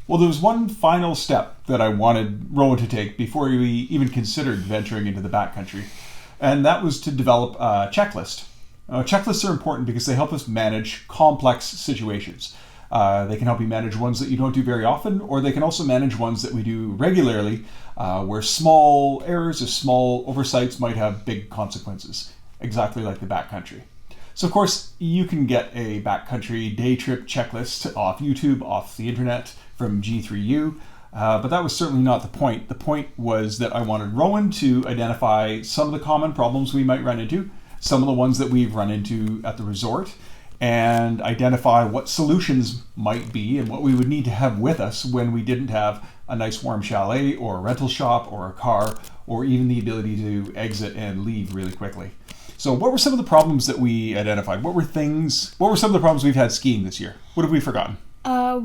Well, there was one final step that I wanted Rowan to take before we even considered venturing into the backcountry, and that was to develop a checklist. Checklists are important because they help us manage complex situations. They can help you manage ones that you don't do very often, or they can also manage ones that we do regularly, where small errors or small oversights might have big consequences, exactly like the backcountry. So, of course, you can get a backcountry day trip checklist off YouTube, off the internet, from G3U, but that was certainly not the point. The point was that I wanted Rowan to identify some of the common problems we might run into, some of the ones that we've run into at the resort, and identify what solutions might be and what we would need to have with us when we didn't have a nice warm chalet or a rental shop or a car or even the ability to exit and leave really quickly. So what were some of the problems that we identified? What were some of the problems we've had skiing this year? What have we forgotten?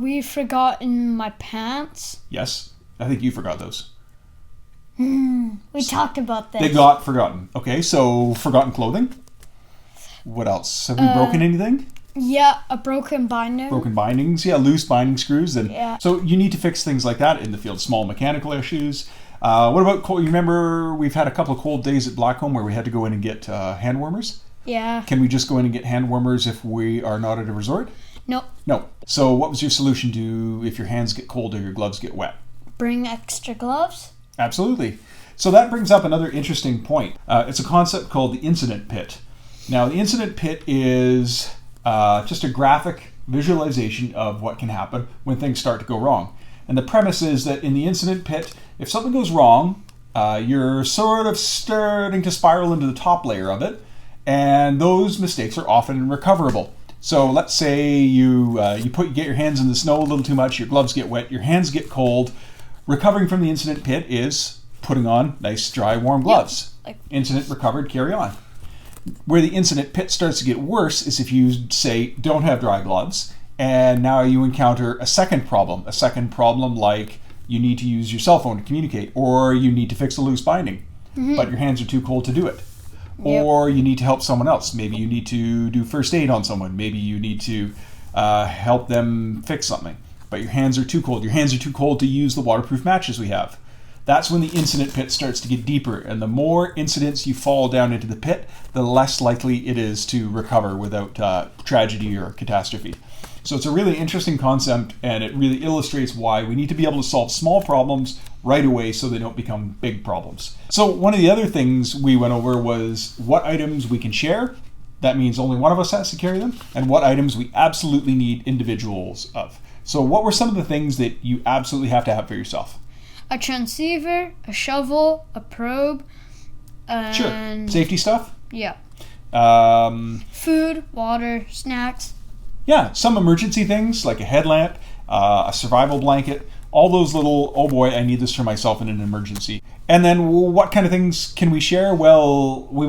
We've forgotten my pants. Yes, I think you forgot those. We talked about this. They got forgotten. Okay, so forgotten clothing. What else? Have we broken anything? Yeah, a broken binding. Broken bindings, yeah, loose binding screws. And Yeah. so you need to fix things like that in the field, small mechanical issues. What about cold? You remember we've had a couple of cold days at Blackcomb where we had to go in and get hand warmers? Yeah. Can we just go in and get hand warmers if we are not at a resort? Nope. No. So what was your solution to if your hands get cold or your gloves get wet? Bring extra gloves. Absolutely. So that brings up another interesting point. It's a concept called the incident pit. Now, the incident pit is just a graphic visualization of what can happen when things start to go wrong. And the premise is that in the incident pit, if something goes wrong, you're sort of starting to spiral into the top layer of it, and those mistakes are often recoverable. So let's say you get your hands in the snow a little too much, your gloves get wet, your hands get cold. Recovering from the incident pit is putting on nice, dry, warm gloves. Yep. Incident recovered, carry on. Where the incident pit starts to get worse is if you, say, don't have dry gloves, and now you encounter a second problem. A second problem like you need to use your cell phone to communicate, or you need to fix a loose binding, but your hands are too cold to do it. Yep. Or you need to help someone else. Maybe you need to do first aid on someone. Maybe you need to help them fix something, but your hands are too cold. Your hands are too cold to use the waterproof matches we have. That's when the incident pit starts to get deeper, and the more incidents you fall down into the pit, the less likely it is to recover without tragedy or catastrophe. So it's a really interesting concept, and it really illustrates why we need to be able to solve small problems right away so they don't become big problems. So one of the other things we went over was what items we can share. That means only one of us has to carry them, and what items we absolutely need individuals of. So what were some of the things that you absolutely have to have for yourself? A transceiver, a shovel, a probe, and... Sure. Safety stuff? Yeah. Um, Food, water, snacks. yeah, some emergency things like a headlamp, a survival blanket, all those little, oh boy, I need this for myself in an emergency. And then what kind of things can we share? Well, we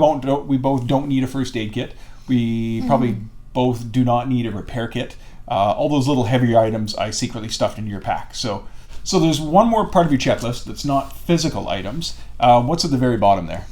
both don't need a first aid kit. We probably both do not need a repair kit. All those little heavier items I secretly stuffed into your pack. So there's one more part of your checklist that's not physical items. What's at the very bottom there?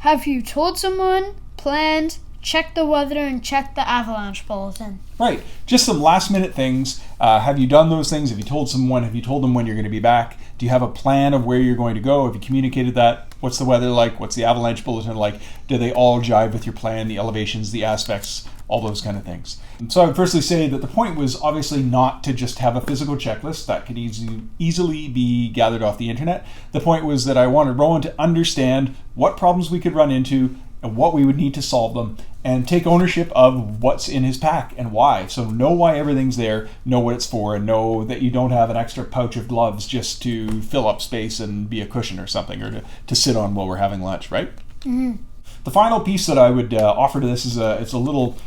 Have you told someone, planned, checked the weather, and checked the avalanche bulletin? Right. Just some last minute things. Have you done those things? Have you told someone? Have you told them when you're going to be back? Do you have a plan of where you're going to go? Have you communicated that? What's the weather like? What's the avalanche bulletin like? Do they all jive with your plan, the elevations, the aspects, all those kind of things? And so I would firstly say that the point was obviously not to just have a physical checklist that could easily be gathered off the internet. The point was that I wanted Rowan to understand what problems we could run into and what we would need to solve them, and take ownership of what's in his pack and why. So know why everything's there, know what it's for, and know that you don't have an extra pouch of gloves just to fill up space and be a cushion or something, or to sit on while we're having lunch, right? Mm-hmm. The final piece that I would offer to this is it's a little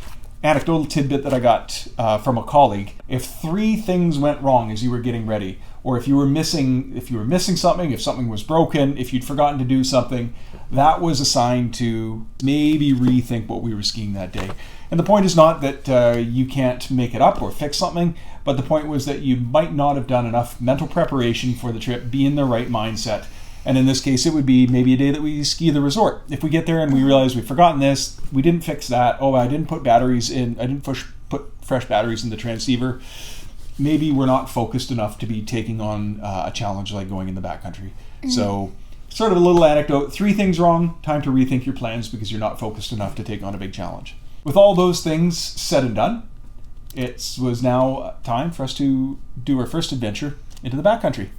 anecdotal tidbit that I got from a colleague. If 3 things went wrong as you were getting ready, or if you were missing something, if something was broken, if you'd forgotten to do something, that was a sign to maybe rethink what we were skiing that day. And the point is not that you can't make it up or fix something, but the point was that you might not have done enough mental preparation for the trip, be in the right mindset. And in this case, it would be maybe a day that we ski the resort. If we get there and we realize we've forgotten this, we didn't fix that, oh, I didn't put batteries in, I didn't put fresh batteries in the transceiver, maybe we're not focused enough to be taking on a challenge like going in the backcountry. So, sort of a little anecdote. 3 things wrong, time to rethink your plans because you're not focused enough to take on a big challenge. With all those things said and done, it was now time for us to do our first adventure into the backcountry.